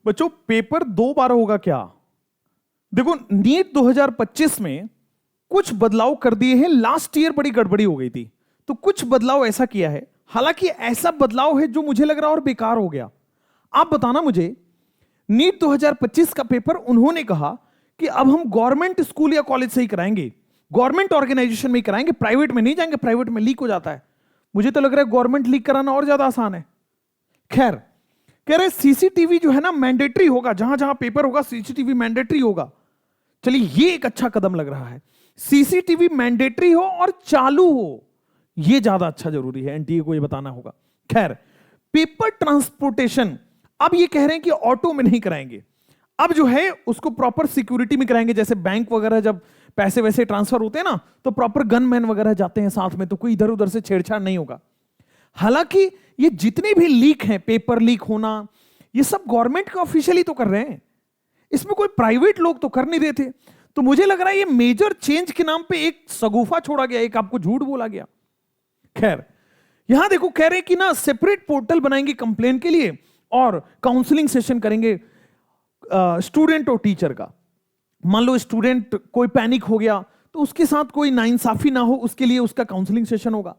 बच्चों पेपर 2 बार होगा क्या? देखो नीट 2025 में कुछ बदलाव कर दिए हैं। लास्ट ईयर बड़ी गड़बड़ी हो गई थी, तो कुछ बदलाव ऐसा किया है। हालांकि ऐसा बदलाव है जो मुझे लग रहा और बेकार हो गया। आप बताना मुझे, नीट 2025 का पेपर उन्होंने कहा कि अब हम गवर्नमेंट स्कूल या कॉलेज से ही कराएंगे, गवर्नमेंट ऑर्गेनाइजेशन में ही कराएंगे, प्राइवेट में नहीं जाएंगे, प्राइवेट में लीक हो जाता है। मुझे तो लग रहा है गवर्नमेंट लीक कराना और ज्यादा आसान है। खैर, कह रहे सीसीटीवी जो है ना मैंडेटरी होगा, जहां जहां पेपर होगा सीसीटीवी मैंडेटरी होगा। चलिए ये एक अच्छा कदम लग रहा है। सीसीटीवी मैंडेटरी हो और चालू हो, ये ज्यादा अच्छा जरूरी है, एनटीए को ये बताना होगा। खैर, पेपर ट्रांसपोर्टेशन अब ये कह रहे हैं कि ऑटो में नहीं कराएंगे, अब जो है उसको प्रॉपर सिक्योरिटी में कराएंगे। जैसे बैंक वगैरह जब पैसे वैसे ट्रांसफर होते हैं ना, तो प्रॉपर गनमैन वगैरह जाते हैं साथ में, तो कोई इधर उधर से छेड़छाड़ नहीं होगा। हालांकि ये जितने भी लीक हैं, पेपर लीक होना, ये सब गवर्नमेंट के ऑफिशियली तो कर रहे हैं, इसमें कोई प्राइवेट लोग तो कर नहीं रहे थे। तो मुझे लग रहा है ये मेजर चेंज के नाम पे एक सगुफा छोड़ा गया, एक आपको झूठ बोला गया। खैर, यहां देखो कह रहे हैं कि ना सेपरेट पोर्टल बनाएंगे कंप्लेन के लिए और काउंसलिंग सेशन करेंगे स्टूडेंट और टीचर का। मान लो स्टूडेंट कोई पैनिक हो गया तो उसके साथ कोई नाइंसाफी ना हो, उसके लिए उसका काउंसलिंग सेशन होगा।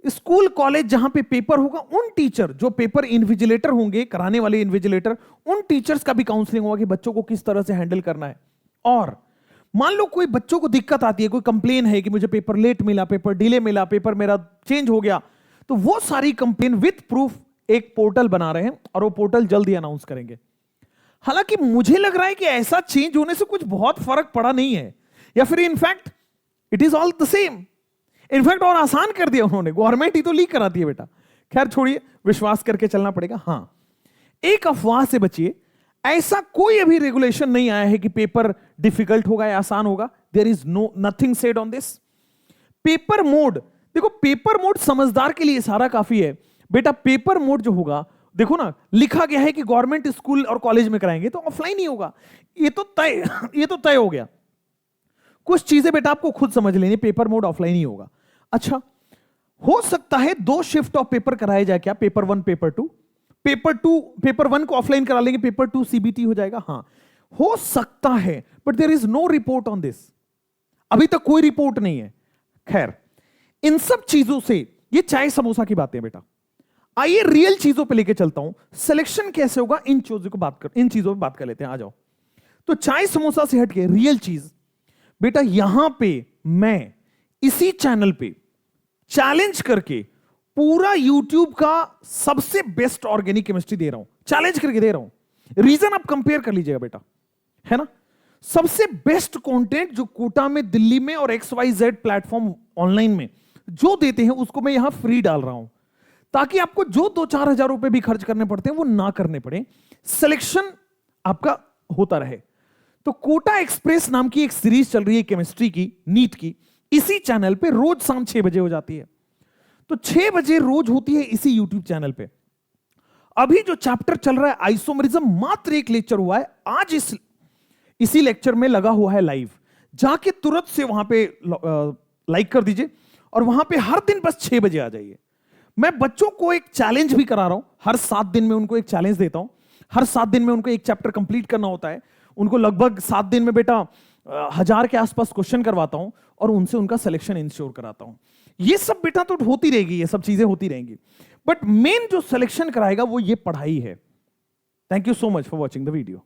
स्कूल कॉलेज जहां पे पेपर होगा, उन टीचर जो पेपर इन्विजिलेटर होंगे, कराने वाले इन्विजिलेटर, उन टीचर्स का भी काउंसलिंग होगा कि बच्चों को किस तरह से हैंडल करना है। और मान लो कोई बच्चों को दिक्कत आती है, कोई कंप्लेन है कि मुझे पेपर लेट मिला, पेपर डिले मिला, पेपर मेरा चेंज हो गया, तो वो सारी कंप्लेन विथ प्रूफ एक पोर्टल बना रहे हैं और वो पोर्टल जल्द ही अनाउंस करेंगे। हालांकि मुझे लग रहा है कि ऐसा चेंज होने से कुछ बहुत फर्क पड़ा नहीं है, या फिर in fact it is all the same. In fact और आसान कर दिया उन्होंने, गवर्नमेंट ही तो लीक कराती है बेटा। खैर छोड़िए, विश्वास करके चलना पड़ेगा। हां, एक अफवाह से बचिए, ऐसा कोई अभी रेगुलेशन नहीं आया है कि पेपर डिफिकल्ट होगा या आसान होगा। There is no nothing said on this. Paper mode, देखो पेपर मोड समझदार के लिए सारा काफी है बेटा। पेपर मोड जो होगा, देखो ना लिखा गया है कि गवर्नमेंट स्कूल और कॉलेज में कराएंगे तो ऑफलाइन ही होगा, ये तो तय हो गया। कुछ चीजें बेटा आपको खुद समझ लेनी, पेपर मोड ऑफलाइन ही होगा। अच्छा, हो सकता है 2 शिफ्ट ऑफ पेपर कराए जाए क्या, पेपर 1 पेपर 2। पेपर 1 को ऑफलाइन करा लेंगे, पेपर 2 सीबीटी हो जाएगा। हां, हो सकता है, but there is no report on this, अभी तक कोई रिपोर्ट नहीं है। खैर, इन सब चीजों से, ये चाय समोसा की बातें बेटा, आइए रियल चीजों पे लेके चलता हूं। सिलेक्शन कैसे होगा, इन चीजों पे बात कर लेते हैं। आ जाओ, तो चाय समोसा से हटके रियल चीज बेटा, यहां पे मैं इसी चैनल पे चैलेंज करके पूरा YouTube का सबसे बेस्ट ऑर्गेनिक केमिस्ट्री दे रहा हूं, चैलेंज करके दे रहा हूं। रीजन आप कंपेयर कर लीजिएगा बेटा, है ना। सबसे बेस्ट कंटेंट जो कोटा में, दिल्ली में और XYZ प्लेटफॉर्म ऑनलाइन में जो देते हैं, उसको मैं यहां फ्री डाल रहा हूं, ताकि आपको जो 2-4 हजार रुपए भी खर्च करने पड़ते हैं वो ना करने पड़े, सिलेक्शन आपका होता रहे। तो कोटा एक्सप्रेस नाम की एक सीरीज चल रही है केमिस्ट्री की, नीट की, इसी चैनल पे रोज शाम 6 बजे हो जाती है। तो 6 बजे रोज होती है इसी यूट्यूब चैनल पे। अभी जो चैप्टर चल रहा है आइसोमरिज्म, मात्र एक लेक्चर हुआ है आज, इसी लेक्चर में लगा हुआ है लाइव। जाके तुरंत से वहां पे लाइक कर दीजिए और वहां पे हर दिन बस 6 बजे आ जाइए। मैं बच्चों को एक चैलेंज भी करा रहा हूं, हर 7 दिन में उनको एक चैलेंज देता हूं। हर 7 दिन में उनको एक चैप्टर कंप्लीट करना होता है। उनको लगभग 7 दिन में बेटा 1000 के आसपास क्वेश्चन करवाता हूं और उनसे उनका सिलेक्शन इंश्योर कराता हूं। ये सब बेटा तो होती रहेगी, ये सब चीजें होती रहेंगी, बट मेन जो सिलेक्शन कराएगा वो ये पढ़ाई है। Thank you so much for watching the video.